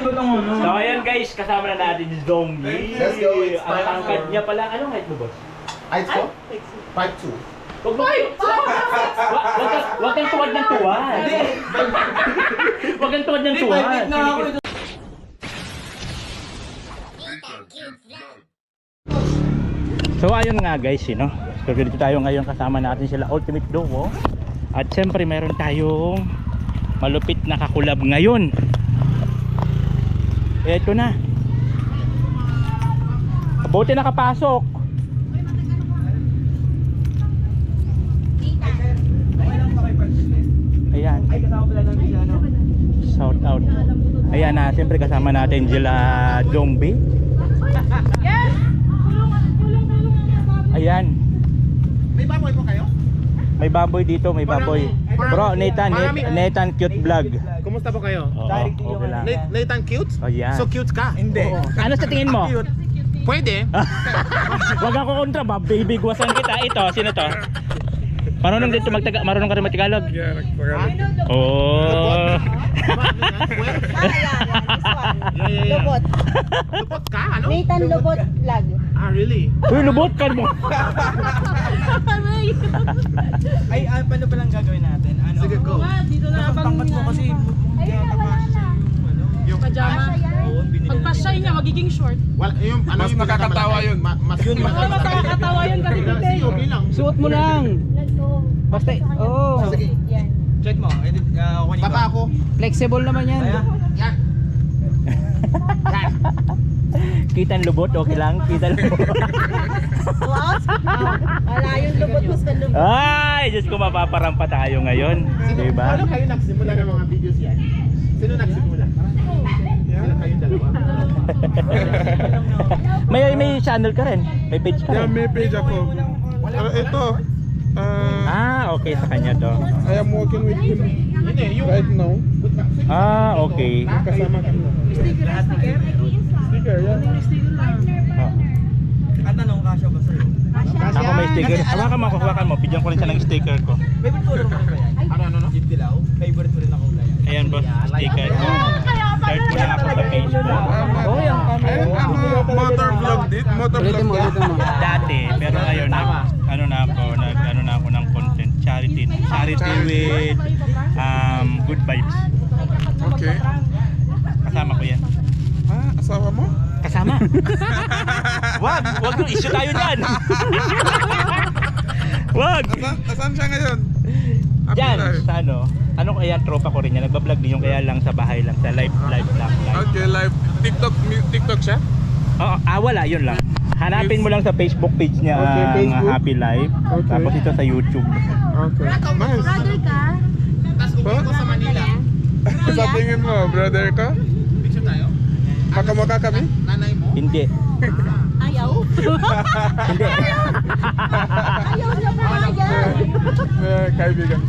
So ayan guys, kasama na natin si Zombie. Let's go, it's Ang tangkad niya pala, anong height mo boss? Height ko? 5'2". Wag kang tuwad ng tuwad. Wag kang tuwad ng tuwad. So ayun nga guys, no? So dito tayo ngayon, kasama natin sila Ultimate Duo. At siyempre meron tayong malupit na kakulab ngayon. Eto na. Buti nakapasok. Ayan. Shout out. Ayan na, siyempre kasama natin sila Zombie. Ayan. May baboy po kayo? May baboy dito, may baboy. Bro, Nathan Cute Vlog. Kumusta po kayo? Oo, okay lang. Nathan cute? Oh, yan. So cute ka? Hindi. Ano sa tingin mo? Pwede. Wag ako kontra, baby guwasan kita. Ito, sino to? Marunong dito marunong ka rin mag-Tagalog? Yeah, nagpagalog. Oh. Lubot. Lupot ka? Ano? Nathan Lubot Vlog. Ah, really? Uy, lubot ka mo. Ay, paano ba lang gagawin natin? Ano? Sige, go. Dito na Ang pangkat mo kasi Yung pajama. Pagpa-shy niya, magiging short. Well, yung ano Mas yung nakakatawa yun. Mas yun Mas nakakatawa yun kasi today. Okay lang. suot mo lang. Basta, oo. Sige. Yan. Check mo. Kunin ko. Baba ako. Flexible naman yan. Yan. Yan. Kitang lubot, okay lang. Kitang lubot. Wow. Wala yung lubot mo sa lubot. Ay, Diyos ko, mapaparampa tayo ngayon. Diba? Paano kayo nagsimula ng mga videos yan? Sino nagsimula? Sino kayong dalawa? may channel ka rin. May page ka Yeah, rin. may page ako. Ito. Okay, sa kanya to. I am working with him Hindi, yung right now. Okay. Kasama kami. Sticker, yeah. Oh. At tanong, kasya ba sa'yo? Ako may sticker. Hawakan mo. Bigyan ko rin siya ng sticker ko. May picture mo rin ba yan? Ano? Jeep Dilaw? Favorite mo rin ako na yan. Ayan boss, sticker ko. Search mo lang ako sa Facebook. Oh, yan. Motor vlog dit. Motor vlog dit. Dati, pero ngayon ano na ako ng content, charity with good vibes. Okay. Kasama ko yan. Asawa mo? Kasama. Wag yung issue tayo diyan. Wag. Asan siya ngayon? Diyan sa ano kaya tropa ko rin yan, nagba-vlog din yung kaya lang sa bahay lang, sa live lang. Okay, live. TikTok siya? Oo, wala, yun lang. Hanapin mo lang sa Facebook page niya Okay, ang Facebook. Happy Life. Okay. Tapos ito sa YouTube. Okay. Nice. Brother ka? Tapos uwi ko sa Manila. Sa tingin mo, brother ka? Picture tayo? Makamukha kami? Nanay mo? Hindi. Ayaw. Hindi. Ayaw na pa Kaibigan.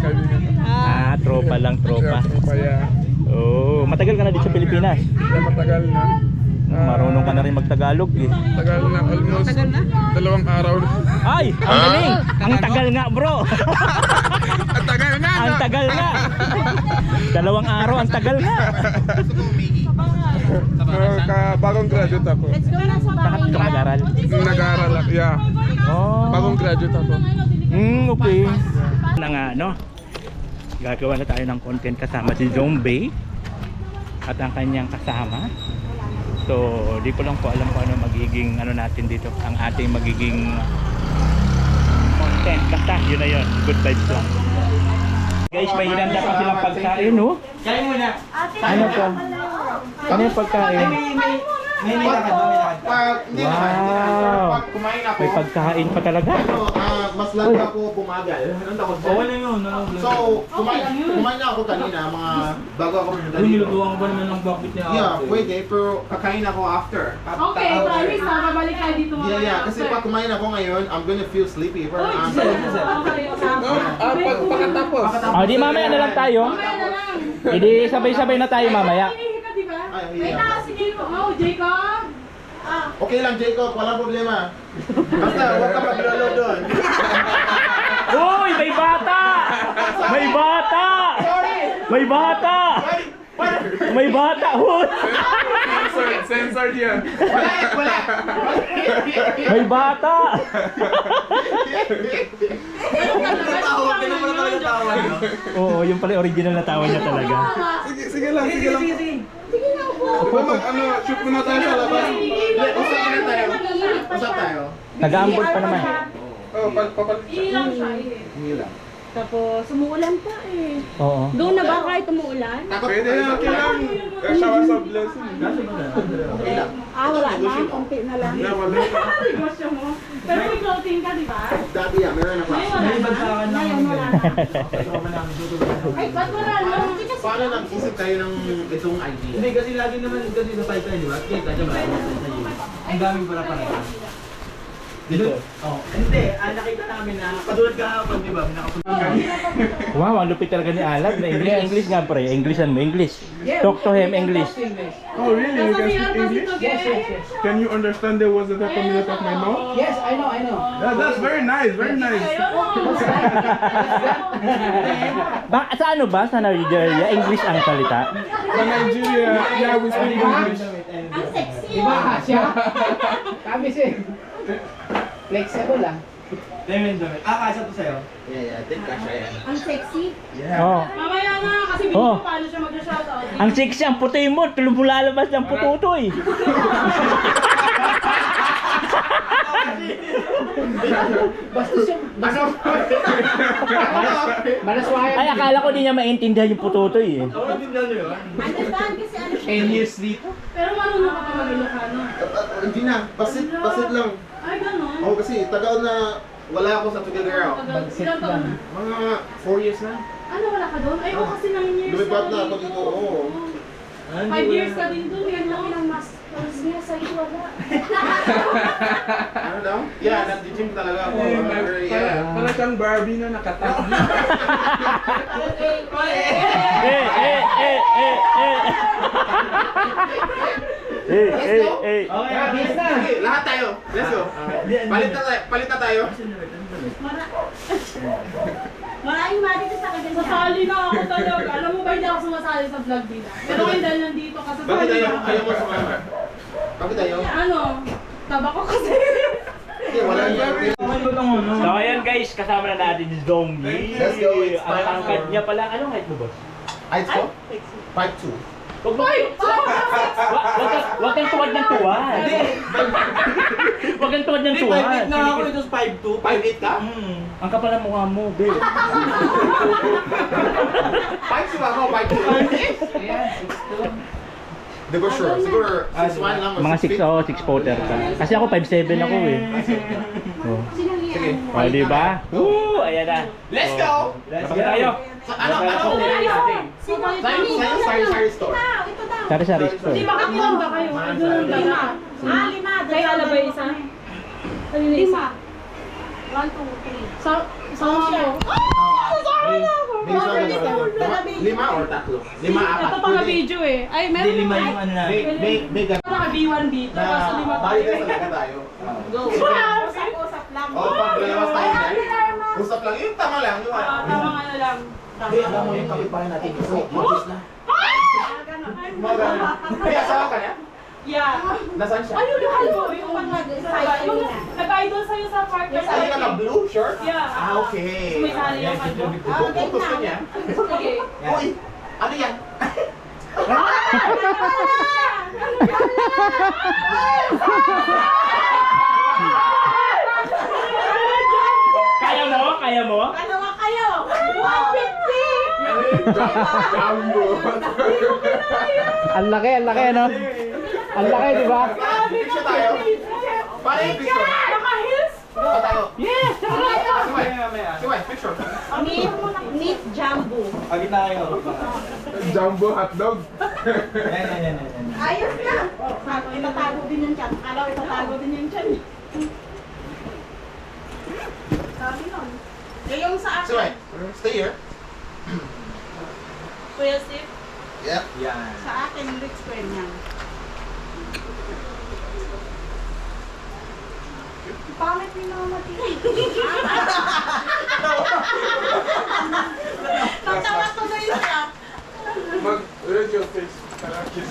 Tropa lang, tropa. Yeah. Oh, matagal ka na dito sa Pilipinas. Yeah, matagal na. Marunong ka na rin magtagalog eh. Tagal na, almost 2 araw na. Ay, ang galing. Ang tagal nga, bro. Ang tagal nga! Ang tagal nga. 2 araw, ang tagal nga. Gusto ko umihi. Bagong graduate ako. Let's go na sa Saka bahay. ka mag-aral. Nag-aaral ako, yeah. Oh. Bagong graduate ako. Okay. Na nga, no? Gagawa na tayo ng content kasama si Zombie at ang kanyang kasama. So, di ko lang po alam kung ano magiging natin dito, ang ating magiging content. Basta, yun na yun. Good vibes lang. Guys, may hinanda pa silang pagkain, no? Kain muna. Ano po? Ano yung pagkain? May lakad ba? May lakad. Hindi naman. Wow! Pag kumain ako, May pagkain pa talaga. mas lagi ako bumagal. Anong tawag Oh, wala yun. So, kumain na ako kanina, mga bago ako pumunta Uy, dito. nilutuan ko ba naman ng bakit niya? Yeah, pwede, pero kakain ako after. Okay, promise na, babalik tayo dito mamaya. Yeah, kasi pag kumain ako ngayon, I'm gonna feel sleepy. Pero I'm Pagkatapos. Di mamaya na lang tayo. Hindi sabay-sabay na tayo mamaya. Ay, yeah. Sige po. Oh, Jacob. Okay lang, Jacob, walang problema. Basta, huwag ka maglolo doon. Uy, may bata! May bata! Sorry! May bata! Ay, what? May bata! Uy! Lizard yan. Wala. May bata! Tawa, ganun pala talaga tawa niyo. Oo, yung pala original na tawa niya talaga. Sige lang, sige lang. Upo, shoot muna tayo sa labas. Usap na tayo. Usap tayo. Nag-aambot pa naman. Oh, papalit siya. Ilang siya eh. Tapos, umuulan pa eh. Oo. Doon na ba kahit umuulan? Pwede na, okay lang. Showers of blessing. Okay lang. Wala na. Kunti na lang. Yeah, wala. Negosyo mo. Pero may clothing ka, di ba? Dati yan, meron ako. May bagsakan lang. Ngayon, wala na. Ay, ba't wala no? Paano nag-isip tayo ng itong idea? Hindi, kasi lagi naman kasi sa pipeline, di ba? Kita niya ba? Ang daming pala pala. Dito? Oh, hindi. Nakita namin na katulad kahapon, di ba? Nakapunta kami. Wow, ang lupit talaga ni Alad. Na English, English nga pre. Englishan mo, English. Talk to him, English. Oh, really? You Nasa can PR speak kasi to, English? guys. Can you understand the words that are coming out of my mouth? Yes, I know. Yeah, that's very nice, very nice. Sa ano ba? Sa Nigeria, English ang salita? Sa Nigeria, yeah, we speak English. Ang sexy. Diba siya? Kami siya. Flexible lang. Damit. Kasha to sa'yo. Yeah, I think kasha yan. Ang sexy. Oh. Mamaya na, kasi hindi Oh. ko paano siya mag-shoutout. Ang sexy ang puti mo, tulong lalabas ng pututoy. Bastos yung... Malaswaya. Ay, akala ko di niya maintindihan yung pututoy eh. Ako din na yun. Understand kasi ano siya. 10 years dito. Pero marunong ka pa mag-Ilocano. Hindi na, basit lang. Ay, gano'n. Oo, kasi tagal na wala ako sa Together Out. Ilang taon na? Mga 4 years na. Ano, wala ka doon? Ay, oo, kasi 9 years Lumipat na ako dito, oo. 5 years ka din doon, yan lang. Mas niya sa'yo wala. Ano daw? Yeah, nag-gym talaga ako. Para siyang Barbie na nakatag. Eh. Okay, abis na. Sige, lahat tayo. Let's go. Palit na tayo. Maraming mali ka sa kanya. Sasali na ako talaga. Alam mo ba, hindi ako sumasali sa vlog nila. Pero ngayon dahil nandito ka, Bakit sasali tayo? na ako. Ayaw mo sumama? Bakit tayo? Ano? Taba ko kasi. Hindi, wala yan. So ayan guys, kasama na natin si Zombie. Let's go, it's Ang time. angkat niya pala, anong height mo boss? Height ko? 5'2". Wag mo. Wag kang tuwad ng tuwad. Wag kang tuwad ng Hindi, tuwad. 5'8 na ako. Ito 5'2". 5'8 ka? Ang kapal ng mukha mo, babe. 5'2 ako, 5'2". Hindi ko sure. Siguro 6'1 lang o Mga 6 feet. 6 footer ka. Kasi ako 5'7 ako eh. Oh. Sige. O, di ba? Woo! Ayan na. Let's go! Let's go tayo. Ano? Sari store. Ito daw. Sari-sari Hindi, store. bakit ilan ba kayo? Doon lang na. 5. Kaya alabay isa? Kanina isa? 1, 2, 3. Sa mga mo. Lima or tatlo? Lima, apat. Ito pang video eh. Ay, meron Hindi, lima naman. yung ano na. May ganun. Naka B1, B2, kaso lima Bali tayo. na talaga tayo. Go. Usap lang. Oo, pag dalawas tayo dyan. Usap lang. Yung tama lang. Yung Tama nga na lang. Hindi, alam mo yung kapitbahay natin. Magis na. May asawa ka niya? Yeah. Nasaan siya? Ano yung halo? Yung nag-idol sa'yo sa partner. Ay, yung naka-blue shirt? Yeah. Ah, okay. Sumisali yung halo. Gusto niya? Okay. Uy, ano yan? Kaya mo? Kaya mo? Dalawa kayo. 150. Jumbo. Ang laki, ano? Ang laki, di ba? Picture tayo. Paano yung picture? Naka-heels? Saan tayo? Yes! Siway, picture. Meat jumbo. Agit na kayo. Jumbo hotdog. Yan. Ayos na. Itatago din yung chan. Akala ko itatago din yung chan. Sabi nun. Yung sa Siway, akin. stay here. Kuya Steve? Yep. Yan. Sa akin, Rick Square niyan. Pangit ni Mama Titi. Natawa tuloy siya. Mag-red your face. Para kiss.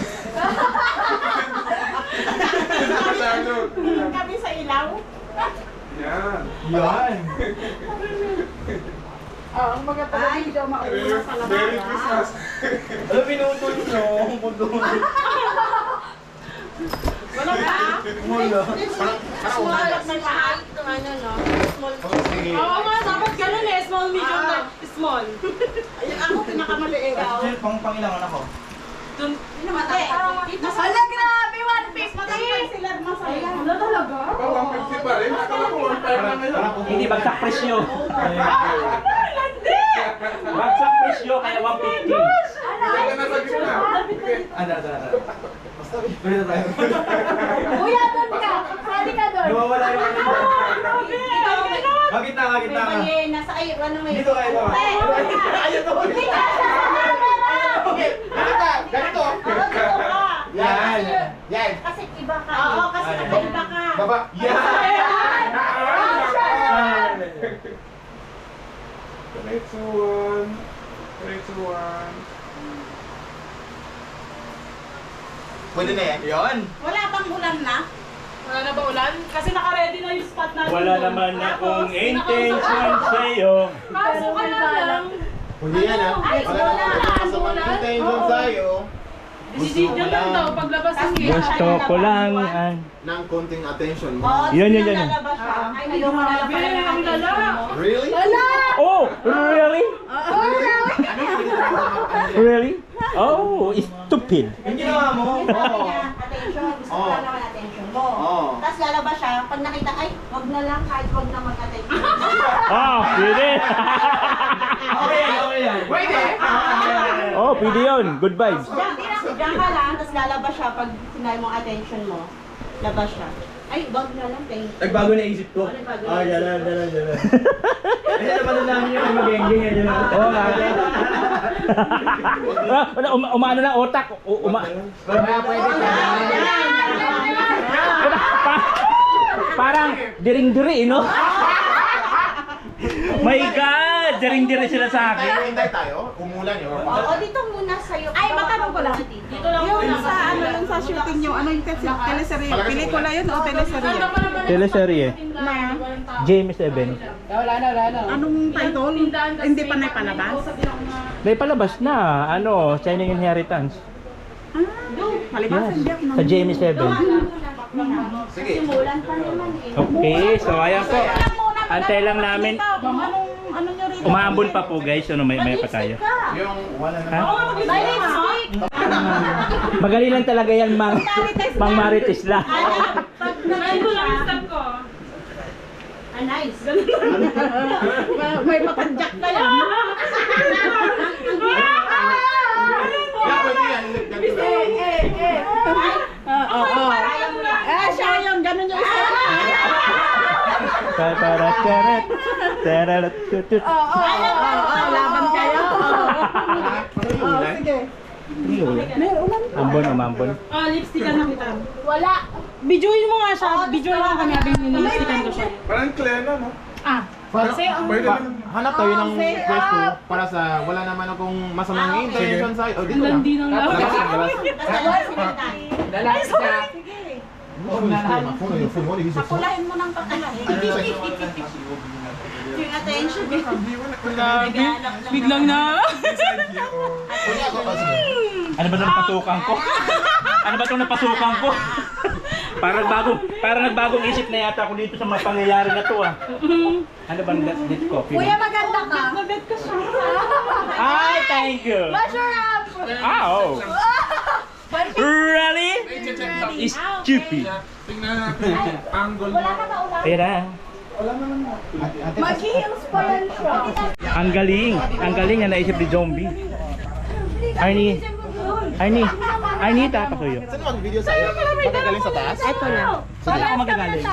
ilaw. Yan. Yan. Ang mga taga-video mauna sa Merry labas. Christmas. Alam, pinutol nyo. Ang puto. Wala ka? Wala. Small at may mahal. Ano, no? Small. Oo nga, dapat ganun eh. Small, medium, like small. Ayun, ako pinakamaliit. Pangilangan ako. Hala, grabe! 150! Matangkad sila masaya. Ano talaga? Aba, 150 pa rin. Akala ko 1.5 na ngayon. Hindi bagsak presyo. Bagsak presyo kaya 150. Wala na sa gitna. Ada. Pwede tayo. Kuya, doon ka. Sali ka doon. Nawawala yung ano. Ikaw, Magitna ka. may nasa ay, ano may... Dito kayo. Ayaw to. Hindi ka sa Ganito. Yan. Yan. Kasi iba ka. Oo, kasi kakaiba ka. Baba. Yan. 3, 2, 1. 3, 2, 1. Pwede na yan. Yan. Wala bang ulam na? Wala na ba ulan? Kasi naka-ready na yung spot natin. Wala naman akong intention sa'yo. Kaso ka na lang. Hindi yan ha. Ay, Wala wala. na kasamang intention sa'yo. Decision lang daw paglabas ng gate. Gusto ko lang Ng konting attention mo. Oo, Yun. lalabas siya. Ay, ayaw mo na lang pala ng Ang lala. Really? Oh, really? Ano pwede naman Really? Oh, stupid. Yung ginawa mo. Sabi niya, attention. Gusto ko lang naman attention mo. Oo. Tapos lalabas siya. Pag nakita, ay, wag na lang kahit wag na mag-attention. Ah, pwede. Okay yan. Pwede! Oh, pwede yun. Good vibes. Diyan ka lang, tapos lalabas siya pag sinabi mong attention mo. Labas siya. Ay, wag na lang, thank you. Nagbago na isip ko. Ah, jalan. Kasi naman namin yung mag-engging eh. Oo nga. Umano na otak. Pwede Parang diring-diri, no? My God! Diring-diri sila sa akin. Hintay tayo. Umulan yun. Oo, dito muna sa'yo. Ay, matanong ko lang. Dito lang Yung muna. sa ano yung sa shooting nyo, ano yung teleserye? Pelikula yun o teleserye? Teleserye. James Eben. Wala na. Anong title? Hindi pa na palabas? May palabas na. Ano, Shining Inheritance. Palibas, hindi ako Sa James Eben. Sige. Simulan pa naman eh. Okay, so ayan po. Antay lang namin. Ano nyo rin? Umaambon pa po guys. Ano, may pa tayo. Yung wala na. Ha? May lipstick! Magaling lang talaga yan, Mang Marites lang. Ngayon ko lang yung step ko. Ah, nice. May papadyak ka lang. Yan, pwede yan. Ganito lang. Oo. Siya yung ganun yung isa. Oo, laban kayo. Sige. Ambon, umambon. Ah, lipstickan na kita. Wala. Videoin mo nga siya. Videoin mo kami habang nilipstickan ko siya. Parang clear na, no? Kasi ang Pwede na. Hanap tayo ng pwesto para sa wala naman akong masamang intention sa'yo. O, dito lang. Landi ng Labas, lahat. labas. Basta sinundan. Lalaki na. Pakulahin mo ng pakulahin. Yung attention. Biglang na. Ano ba 'tong napasukan ko? Ano ba 'tong napasukan ko? Parang nagbagong isip na yata ako dito sa mga pangyayari na 'to ah. Ano bang date ko? maganda ka. Nabet ko siya. Ay, thank you. Measure up. Oh. Really? Stupid. Tingnan natin yung angle mo. Pera. Mag-heels pa yan siya. Ang galing na naisip ni Zombie. Arnie, tapos ko yun. Saan mag-video sa'yo? Magagaling sa taas? Ito na. Saan ako magagaling?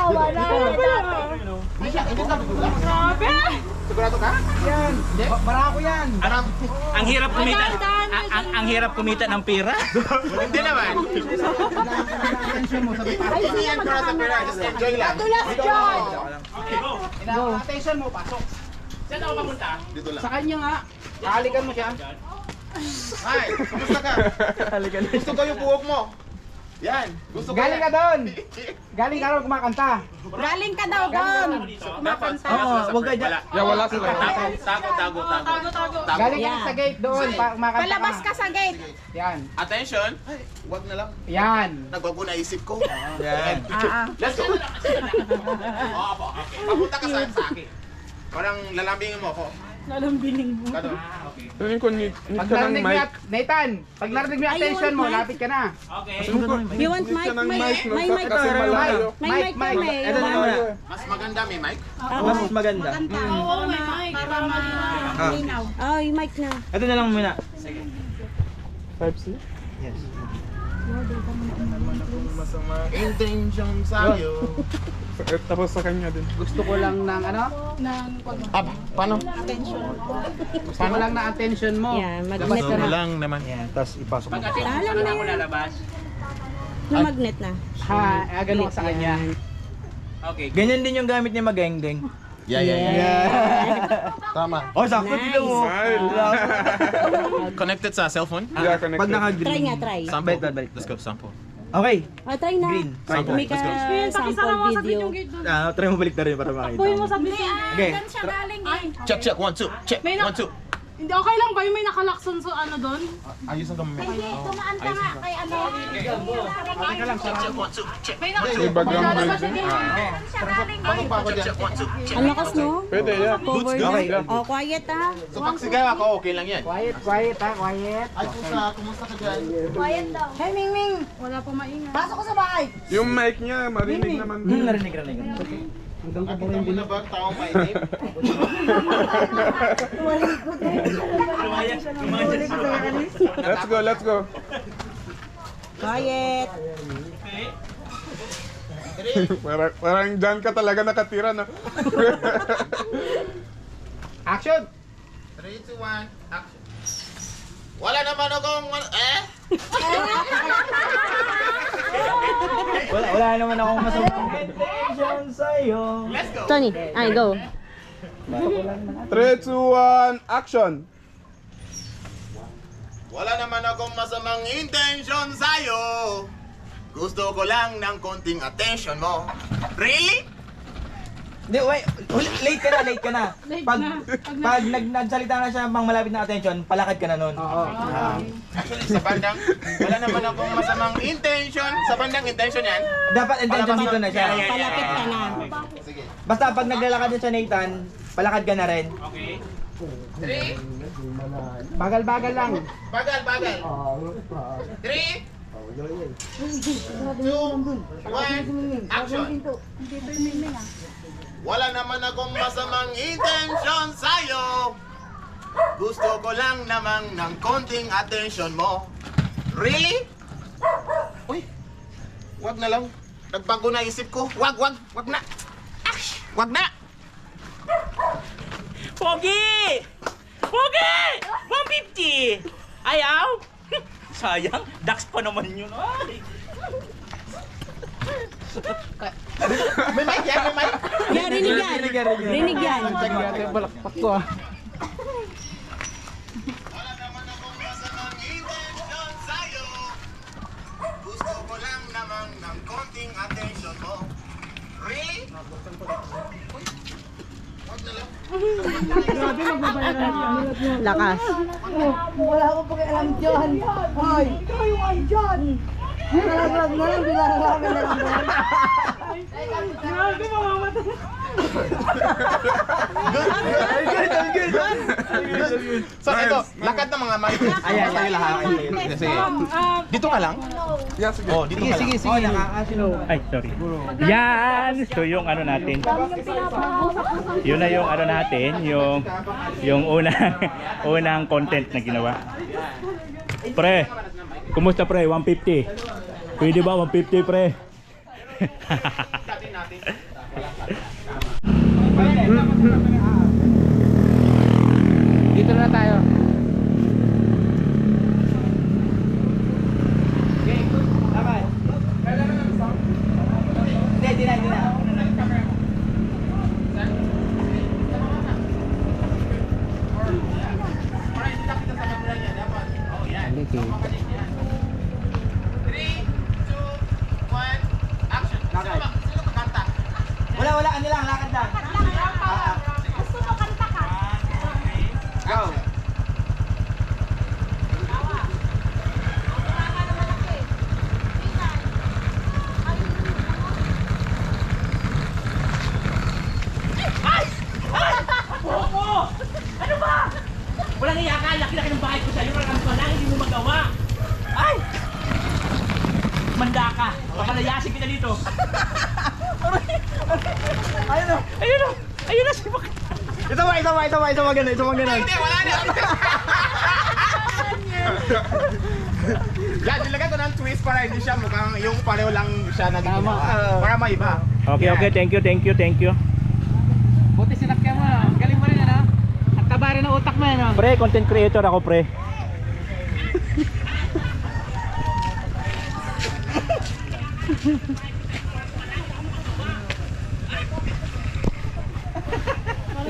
Hindi siya, hindi sabi ko lang. Grabe. Sigurado ka? Barako yan. Ang hirap kumita. Ang hirap kumita ng pera. Hindi naman. Hindi yan para sa pera. Just enjoy lang. Tulas dyan. Attention mo, pasok. Saan ako papunta? Dito lang. Sa kanya nga. Halikan mo siya. Hi, kumusta ka? Gusto ko yung buhok mo. Yan. Gusto ko Galing ka yan. doon. Galing ka doon kumakanta. Galing ka daw doon. Kumakanta. Huwag ka dyan. Yeah, wala sila. Tago. Galing ka sa gate doon. Kumakanta Palabas ka. ka sa gate. Yan. Attention. Ay, wag na lang. Yan. Nagbago na isip ko. Yan. Let's go. Oo, okay. Papunta ka sa akin. Parang lalambingin mo ako. Lalambing mo. Ganun. Tingin ko, need Pag ka ng narinig mo mic. yung, Nathan, pag narinig mo yung attention mo, lapit ka na. You want Need mic? ka ng May mic, no? mic Kasi ka. malayo. May mic ka, may. Ito na muna. Mas maganda may mic. Mas maganda. Oo, may mic. Para malinaw. Oh, yung mic na. Ito na lang muna. Type-C? Intention sa'yo. Tapos sa kanya din. Gusto ko lang ng ano? Aba, paano? Gusto ko lang na attention mo. Yan, magnet na. lang naman. Tapos ipasok mo. Alam na yan. Na magnet na. Ha, ganun ka sa kanya. Ganyan din yung gamit niya magengdeng. Yeah. Tama. Oh, sakto dito mo. Smile. Connected sa cellphone? Yeah, Pag connected. naka-green. Try nga, try. Sample. Balik. Let's go, sample. Okay. Oh, try na. Green. Try Make a sample video. Try mo balik na rin para makita. Kuhin mo sa video. Okay. Check, 1, 2. Check, May 1, na- 2. Hindi, okay lang ba yung may nakalakson sa ano doon? Ayusin ka mamaya. Tumaan ka nga kay ano. Check, 1, 2. Check. May May background noise din. Bakit pa ako dyan? Ang lakas, no? Pwede, yeah. Cover Okay. na. Oh, quiet ha. So pag sigaw ako, okay lang yan. Quiet ha, quiet. Ay, pusa, kumusta ka dyan? Hey, Mingming. Wala pa maingay. Pasok ko sa bahay. Yung mic niya, marinig naman din. Narinig. Nakita mo na ba ang taong mainip? Let's go. Quiet. Parang dyan ka talaga nakatira, no? Action! 3, 2, 1, action. Wala naman akong... Wala naman akong masamang intention sa'yo. Let's go! Tony, ay, go. 3, 2, 1, action! Wala naman akong masamang intention sa'yo. Gusto ko lang ng konting attention mo. Really? Hindi, wait. Late ka na. Pag nagsalita na siya pang malapit na attention, palakad ka na nun. Oo. Actually, sa bandang, wala naman akong masamang intention. Sa bandang intention yan. Dapat intention dito na siya. Palapit ka na. Sige. Basta pag naglalakad na siya, Nathan, palakad ka na rin. 3, Bagal-bagal lang. bagal. 3, 2, 1, action. Wala naman akong masamang intention sa'yo. Gusto ko lang naman ng konting attention mo. Really? Uy, wag na lang. Nagbago na isip ko. Wag na. Ash, wag na. Pogi! 150! Ayaw? Sayang, Dax pa naman yun. Ay! May mic yan, may mic. Yan, rinig yan. Rinig yan. Balakpak ko ah. Wala naman akong masamang intention sa'yo. Gusto ko lang naman ng konting attention mo. Really? Uy, wag na lang. Lakas. Wala akong pakialam dyan. Hoy, kayo nga dyan. Nalaglag na lang, bilang namin na lang dyan. Grabe, mamamatay. So ito, lakad ng mga mic. Ayan, Tayo lahat. Sige. Dito ka lang? Yeah, sige. Oh, dito ka lang. Ay, sorry. Yan! So yung ano natin. Yun na yung ano natin, yung unang content na ginawa. Pre, kumusta pre? 150. Pwede ba 150 pre? Dito na tayo. Hindi na. Hindi kita. 3, 2, Wala, ano lang, lakad lang. Gusto mo kanta ka? Go. Ano ba? Walang iya ka, laki-laki ng bahay ko sa'yo, marami pa lang, hindi mo magawa. Ay! Manda ka, papalayasin kita dito. Ayun o. Ayun na si Bak. Isa pa ganun. Hindi, wala na. Yan, nilagay ko ng twist para hindi siya mukhang yung pareho lang siya naging ginawa. Para maiba. Okay, thank you. Buti sinakyan mo. Galing mo rin ano? At taba rin ang utak mo ano? Pre, content creator ako, pre.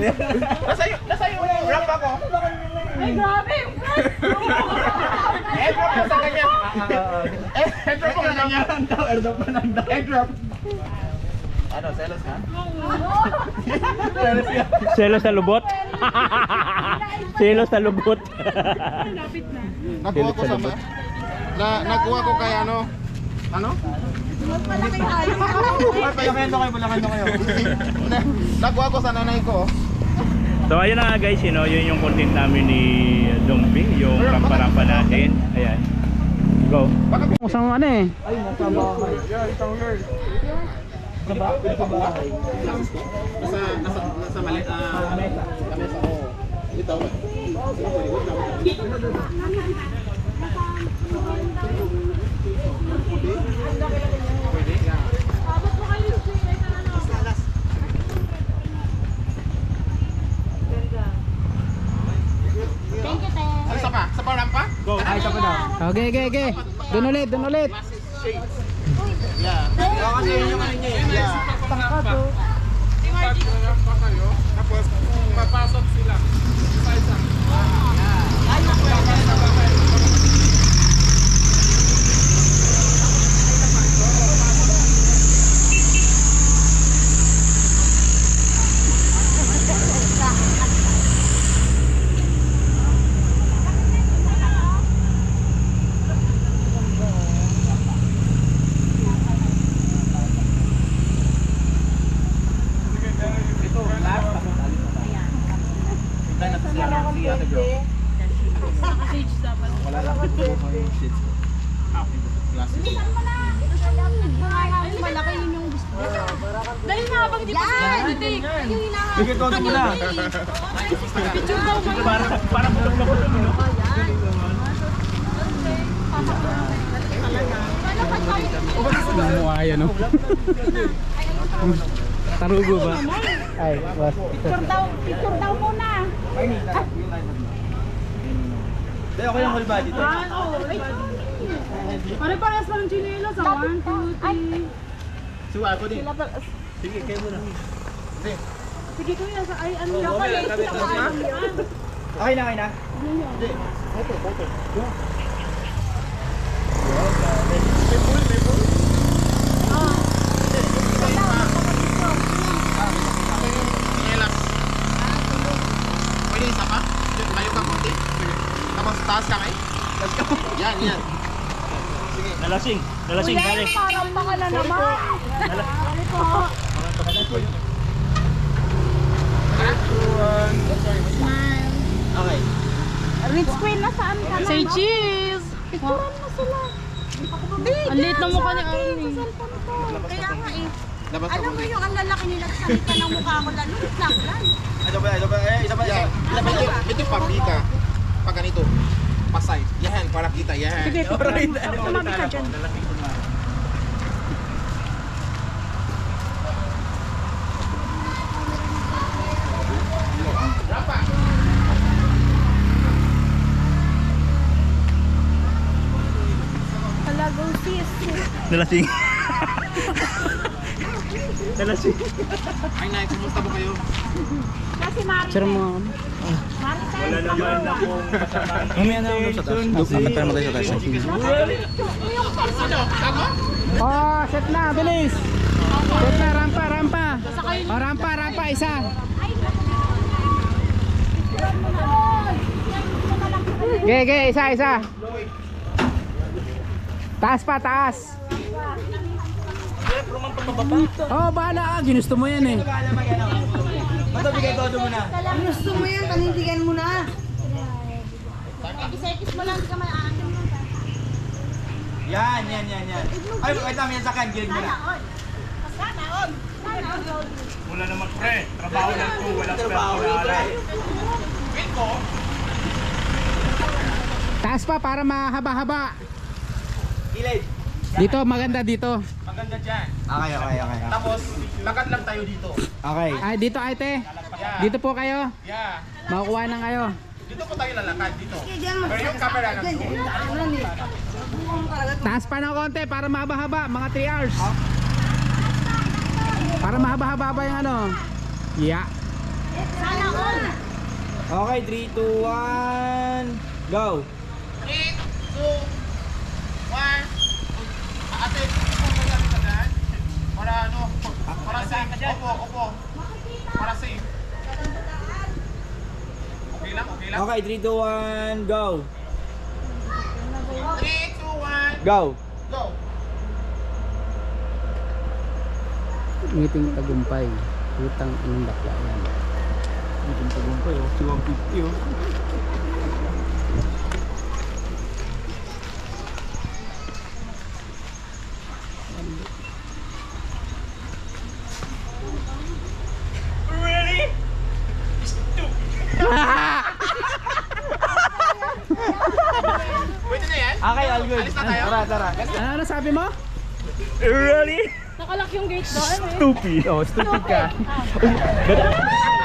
Nasa yung rap ako. Ay, grabe! Airdrop ko sa kanya. Airdrop ko na kanya. Airdrop. Ano, selos ka? Selos sa lubot. Selos sa lubot. Nakuha ko sa nakuha ko kay ano? Ano? Malaki kayo. Nakuha ko sa nanay ko. So ayun na nga guys, yun yung content namin ni Zombie, yung rampa-rampa natin. Ayan. Go. Usang ano eh. Ay, nasa bahay. Yeah, isang girl. Sa bahay. Nasa mali. Kamesa. Oo. Ito. Pwede? Yeah. Thank you, Te. Ano sa pa? Sa pa rampa? Go. Ay, isa pa daw. Okay. Doon ulit. Yeah. Kasi yun yung ano niya. Yeah. Rampa kayo, tapos papasok sila. Isa-isa. Malaki yun yung gusto. Dali na habang di pa sila nag-take. Yung hinahanap. Sige, todo mo na. Picture daw mo. Para bulog na bulog, no? Mukha yan no? Tarugo ba? Ay, was. Picture daw muna. Hindi, okay lang whole body to. Pare-parehas pa ng chinelas. 1, 2, 3. Suwa ako din. Sige, kayo muna. Sige kuya, ay ano Okay na. Relax. Pwede isa pa? Tayo ka konti. Tapos taas kamay. Yan. Nalasing, dali. Parang baka na naman. Dali po. Okay. Rich queen, nasaan ka na? Say cheese! Picturean mo sila. Ang liit ng mukha ni Arnie. Kaya nga eh. Labas ka Alam mo konti. yung ang lalaki nila sa salita ng mukha ko lalo. Laklan. Isa pa. Yan. Ito pabrika. Pag ganito. Pasay. Yan, para kita. Yan. Sige, Alright. tumabi ka dyan. Talagang sis. Nalasing. Ay, Nay, kumusta po kayo? Kasi Mari. Sir mo. Wala naman akong kasama. Mamaya na ako sa taas. Matay mo tayo sa taas. Oh, set na, bilis. Set na, rampa. O, rampa, isa. Ge, isa. Taas pa, taas. Oh, bahala ka. Ginusto mo yan eh. Matabigay todo mo na. Gusto mo yan, kanindigan mo na. Isekis mo lang, di ka maaangin mo. Yan. Ay, wait lang, yan sa kan. Gilig mo na. Sana on. Wala naman pre, trabaho lang po, walang Trabaho lang, pre. Taas pa para mahaba-haba. Gilid. Dito, maganda dito. Maganda dyan. Okay. Tapos, lakad lang tayo dito. Okay. Ay, dito ate. Dito po kayo. Yeah. Makukuha na kayo. Dito po tayo lalakad, dito. Pero yung camera lang. Taas pa ng konti para mahaba-haba, mga 3 hours. Para mahaba-haba ba yung ano? Yeah. Sana on. Okay, 3, 2, 1, go! 3, 2, 1. Ate, kung magaling ka dyan. Para ano, para safe. Opo. Para safe. Okay lang? Okay, 3, 2, 1, go! 3, 2, 1, Go! go! Ngiting tagumpay. Utang inang bakla yan. Ngiting tagumpay, 250 oh. Pwede na yan? Okay, all good. Alis na tayo? Tara. Ano sabi mo? Really? Nakalak yung gate doon eh. Stupid. Oh, stupid ka.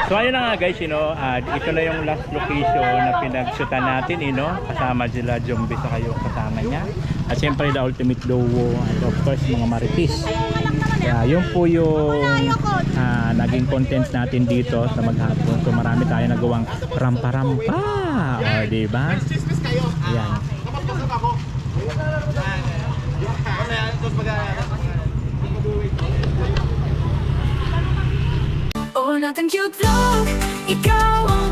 So ayun na nga guys, ito na yung last location na pinagsutan natin, kasama sila Jombe sa kayo kasama niya. At siyempre the ultimate duo and of course mga Marites. Kaya yun po yung naging content natin dito sa maghapon. So marami tayo nagawang rampa-rampa. O, diba? Chismis kayo. Ayan. Kapag pasok ako. Oh, natin cute vlog, ikaw ang